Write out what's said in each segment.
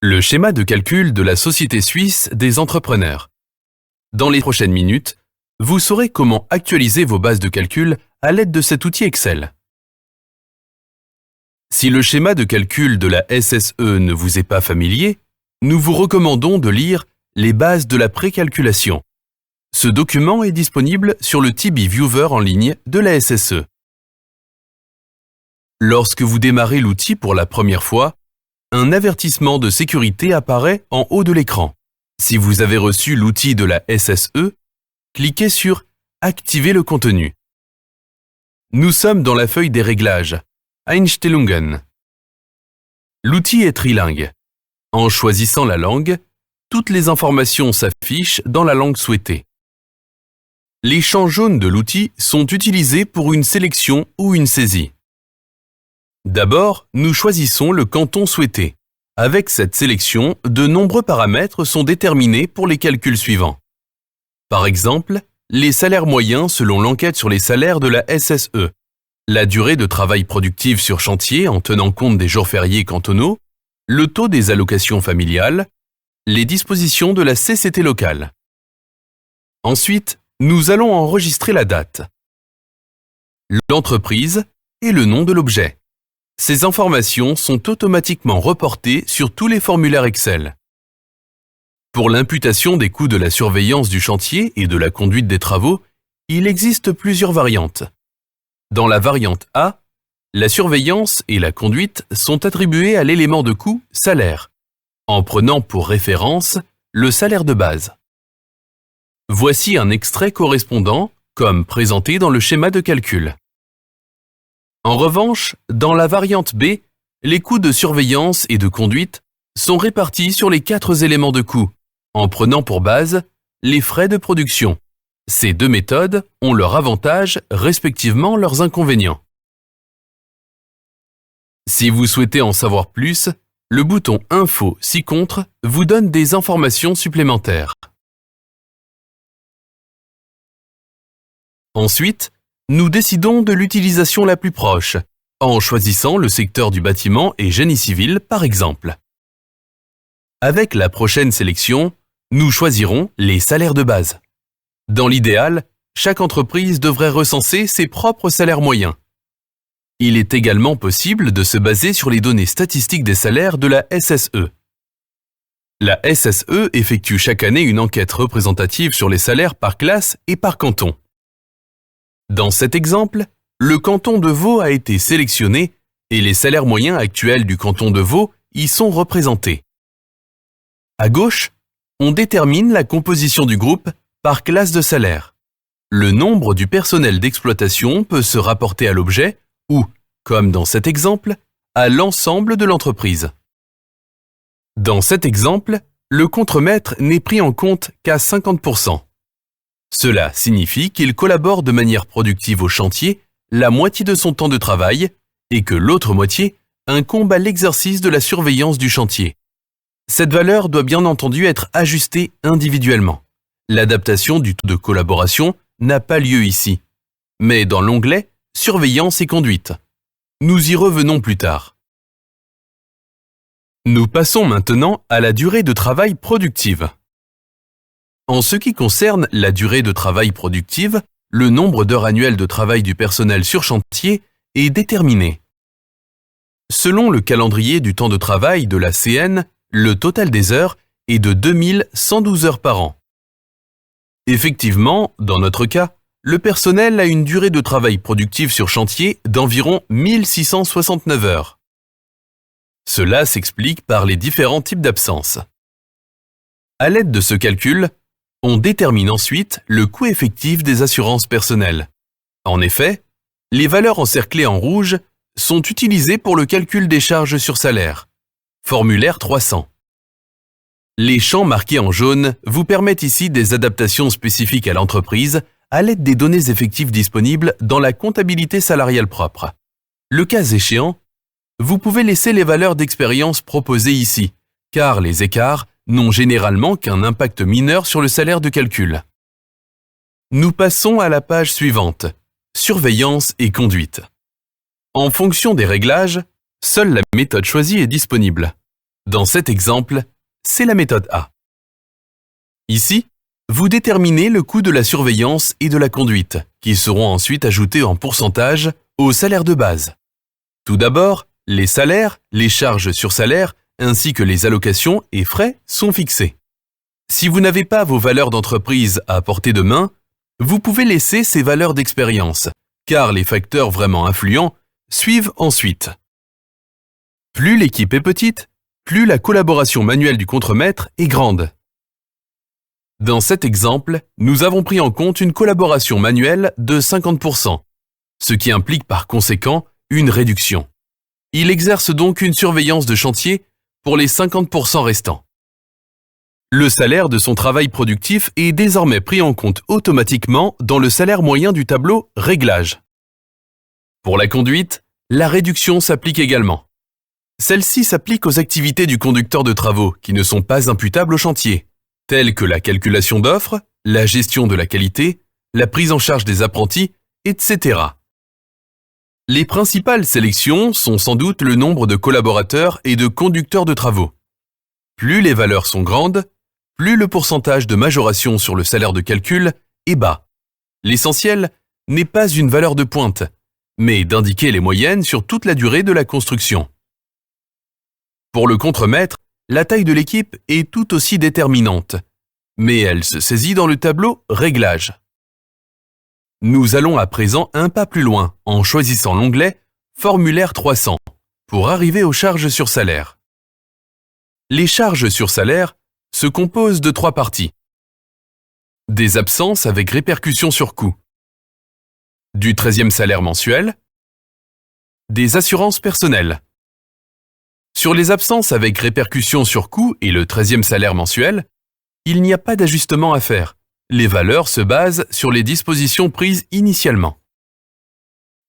Le schéma de calcul de la Société suisse des entrepreneurs. Dans les prochaines minutes, vous saurez comment actualiser vos bases de calcul à l'aide de cet outil Excel. Si le schéma de calcul de la SSE ne vous est pas familier, nous vous recommandons de lire les bases de la précalculation. Ce document est disponible sur le TB Viewer en ligne de la SSE. Lorsque vous démarrez l'outil pour la première fois, un avertissement de sécurité apparaît en haut de l'écran. Si vous avez reçu l'outil de la SSE, cliquez sur « Activer le contenu ». Nous sommes dans la feuille des réglages, Einstellungen. L'outil est trilingue. En choisissant la langue, toutes les informations s'affichent dans la langue souhaitée. Les champs jaunes de l'outil sont utilisés pour une sélection ou une saisie. D'abord, nous choisissons le canton souhaité. Avec cette sélection, de nombreux paramètres sont déterminés pour les calculs suivants. Par exemple, les salaires moyens selon l'enquête sur les salaires de la SSE, la durée de travail productive sur chantier en tenant compte des jours fériés cantonaux, le taux des allocations familiales, les dispositions de la CCT locale. Ensuite, nous allons enregistrer la date, l'entreprise et le nom de l'objet. Ces informations sont automatiquement reportées sur tous les formulaires Excel. Pour l'imputation des coûts de la surveillance du chantier et de la conduite des travaux, il existe plusieurs variantes. Dans la variante A, la surveillance et la conduite sont attribuées à l'élément de coût salaire, en prenant pour référence le salaire de base. Voici un extrait correspondant, comme présenté dans le schéma de calcul. En revanche, dans la variante B, les coûts de surveillance et de conduite sont répartis sur les 4 éléments de coût, en prenant pour base les frais de production. Ces deux méthodes ont leurs avantages, respectivement leurs inconvénients. Si vous souhaitez en savoir plus, le bouton Info ci-contre vous donne des informations supplémentaires. Ensuite, nous décidons de l'utilisation la plus proche, en choisissant le secteur du bâtiment et génie civil par exemple. Avec la prochaine sélection, nous choisirons les salaires de base. Dans l'idéal, chaque entreprise devrait recenser ses propres salaires moyens. Il est également possible de se baser sur les données statistiques des salaires de la SSE. La SSE effectue chaque année une enquête représentative sur les salaires par classe et par canton. Dans cet exemple, le canton de Vaud a été sélectionné et les salaires moyens actuels du canton de Vaud y sont représentés. À gauche, on détermine la composition du groupe par classe de salaire. Le nombre du personnel d'exploitation peut se rapporter à l'objet ou, comme dans cet exemple, à l'ensemble de l'entreprise. Dans cet exemple, le contremaître n'est pris en compte qu'à 50%. Cela signifie qu'il collabore de manière productive au chantier la moitié de son temps de travail et que l'autre moitié incombe à l'exercice de la surveillance du chantier. Cette valeur doit bien entendu être ajustée individuellement. L'adaptation du taux de collaboration n'a pas lieu ici, mais dans l'onglet « Surveillance et conduite ». Nous y revenons plus tard. Nous passons maintenant à la durée de travail productive. En ce qui concerne la durée de travail productive, le nombre d'heures annuelles de travail du personnel sur chantier est déterminé. Selon le calendrier du temps de travail de la CN, le total des heures est de 2112 heures par an. Effectivement, dans notre cas, le personnel a une durée de travail productive sur chantier d'environ 1669 heures. Cela s'explique par les différents types d'absences. À l'aide de ce calcul, on détermine ensuite le coût effectif des assurances personnelles. En effet, les valeurs encerclées en rouge sont utilisées pour le calcul des charges sur salaire. Formulaire 300. Les champs marqués en jaune vous permettent ici des adaptations spécifiques à l'entreprise à l'aide des données effectives disponibles dans la comptabilité salariale propre. Le cas échéant, vous pouvez laisser les valeurs d'expérience proposées ici, car les écarts n'ont généralement qu'un impact mineur sur le salaire de calcul. Nous passons à la page suivante, Surveillance et conduite. En fonction des réglages, seule la méthode choisie est disponible. Dans cet exemple, c'est la méthode A. Ici, vous déterminez le coût de la surveillance et de la conduite, qui seront ensuite ajoutés en pourcentage au salaire de base. Tout d'abord, les salaires, les charges sur salaire, ainsi que les allocations et frais sont fixés. Si vous n'avez pas vos valeurs d'entreprise à portée de main, vous pouvez laisser ces valeurs d'expérience, car les facteurs vraiment influents suivent ensuite. Plus l'équipe est petite, plus la collaboration manuelle du contremaître est grande. Dans cet exemple, nous avons pris en compte une collaboration manuelle de 50%, ce qui implique par conséquent une réduction. Il exerce donc une surveillance de chantier pour les 50% restants. Le salaire de son travail productif est désormais pris en compte automatiquement dans le salaire moyen du tableau Réglages. Pour la conduite, la réduction s'applique également. Celle-ci s'applique aux activités du conducteur de travaux qui ne sont pas imputables au chantier, telles que la calculation d'offres, la gestion de la qualité, la prise en charge des apprentis, etc. Les principales sélections sont sans doute le nombre de collaborateurs et de conducteurs de travaux. Plus les valeurs sont grandes, plus le pourcentage de majoration sur le salaire de calcul est bas. L'essentiel n'est pas une valeur de pointe, mais d'indiquer les moyennes sur toute la durée de la construction. Pour le contremaître, la taille de l'équipe est tout aussi déterminante, mais elle se saisit dans le tableau Réglages. Nous allons à présent un pas plus loin en choisissant l'onglet Formulaire 300 pour arriver aux charges sur salaire. Les charges sur salaire se composent de 3 parties. Des absences avec répercussion sur coût, du 13e salaire mensuel, des assurances personnelles. Sur les absences avec répercussion sur coût et le 13e salaire mensuel, il n'y a pas d'ajustement à faire. Les valeurs se basent sur les dispositions prises initialement.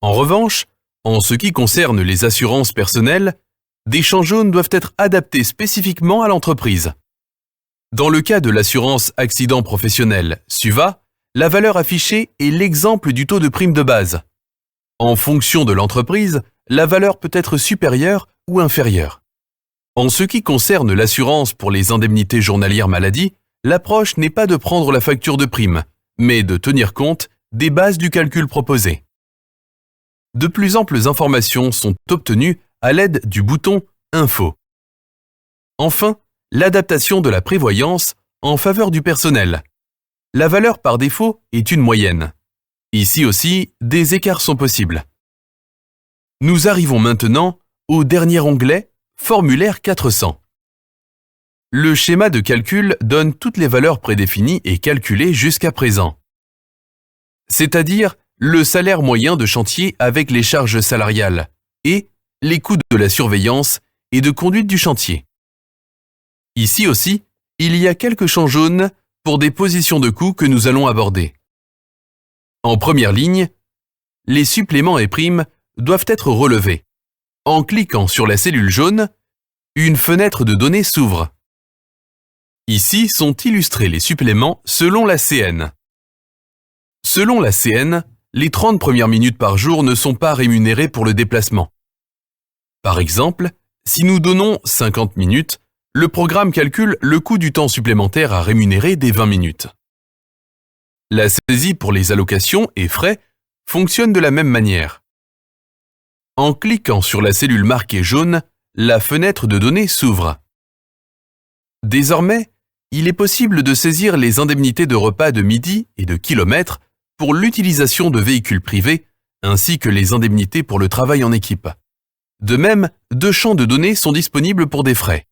En revanche, en ce qui concerne les assurances personnelles, des champs jaunes doivent être adaptés spécifiquement à l'entreprise. Dans le cas de l'assurance accident professionnel SUVA, la valeur affichée est l'exemple du taux de prime de base. En fonction de l'entreprise, la valeur peut être supérieure ou inférieure. En ce qui concerne l'assurance pour les indemnités journalières maladie, l'approche n'est pas de prendre la facture de prime, mais de tenir compte des bases du calcul proposé. De plus amples informations sont obtenues à l'aide du bouton Info. Enfin, l'adaptation de la prévoyance en faveur du personnel. La valeur par défaut est une moyenne. Ici aussi, des écarts sont possibles. Nous arrivons maintenant au dernier onglet, Formulaire 400. Le schéma de calcul donne toutes les valeurs prédéfinies et calculées jusqu'à présent, c'est-à-dire le salaire moyen de chantier avec les charges salariales et les coûts de la surveillance et de conduite du chantier. Ici aussi, il y a quelques champs jaunes pour des positions de coûts que nous allons aborder. En première ligne, les suppléments et primes doivent être relevés. En cliquant sur la cellule jaune, une fenêtre de données s'ouvre. Ici sont illustrés les suppléments selon la CN. Selon la CN, les 30 premières minutes par jour ne sont pas rémunérées pour le déplacement. Par exemple, si nous donnons 50 minutes, le programme calcule le coût du temps supplémentaire à rémunérer des 20 minutes. La saisie pour les allocations et frais fonctionne de la même manière. En cliquant sur la cellule marquée jaune, la fenêtre de données s'ouvre. Désormais, il est possible de saisir les indemnités de repas de midi et de kilomètres pour l'utilisation de véhicules privés, ainsi que les indemnités pour le travail en équipe. De même, 2 champs de données sont disponibles pour des frais.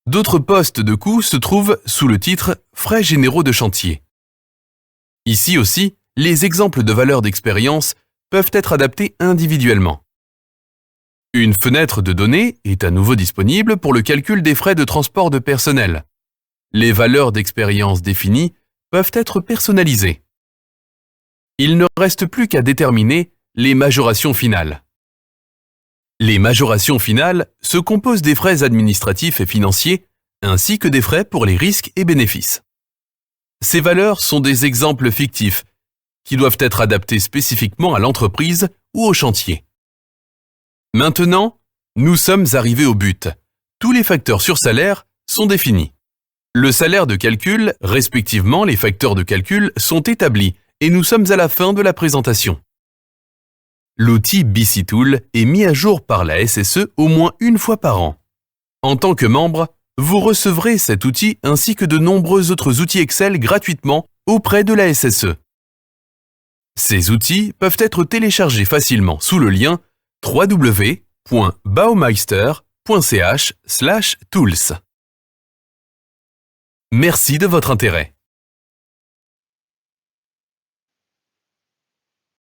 D'autres postes de coûts se trouvent sous le titre « Frais généraux de chantier ». Ici aussi, les exemples de valeurs d'expérience peuvent être adaptés individuellement. Une fenêtre de données est à nouveau disponible pour le calcul des frais de transport de personnel. Les valeurs d'expérience définies peuvent être personnalisées. Il ne reste plus qu'à déterminer les majorations finales. Les majorations finales se composent des frais administratifs et financiers, ainsi que des frais pour les risques et bénéfices. Ces valeurs sont des exemples fictifs qui doivent être adaptés spécifiquement à l'entreprise ou au chantier. Maintenant, nous sommes arrivés au but. tous les facteurs sur salaire sont définis. Le salaire de calcul, respectivement les facteurs de calcul, sont établis et nous sommes à la fin de la présentation. L'outil BC-Tool est mis à jour par la SSE au moins une fois par an. En tant que membre, vous recevrez cet outil ainsi que de nombreux autres outils Excel gratuitement auprès de la SSE. Ces outils peuvent être téléchargés facilement sous le lien www.baumeister.ch/tools. Merci de votre intérêt.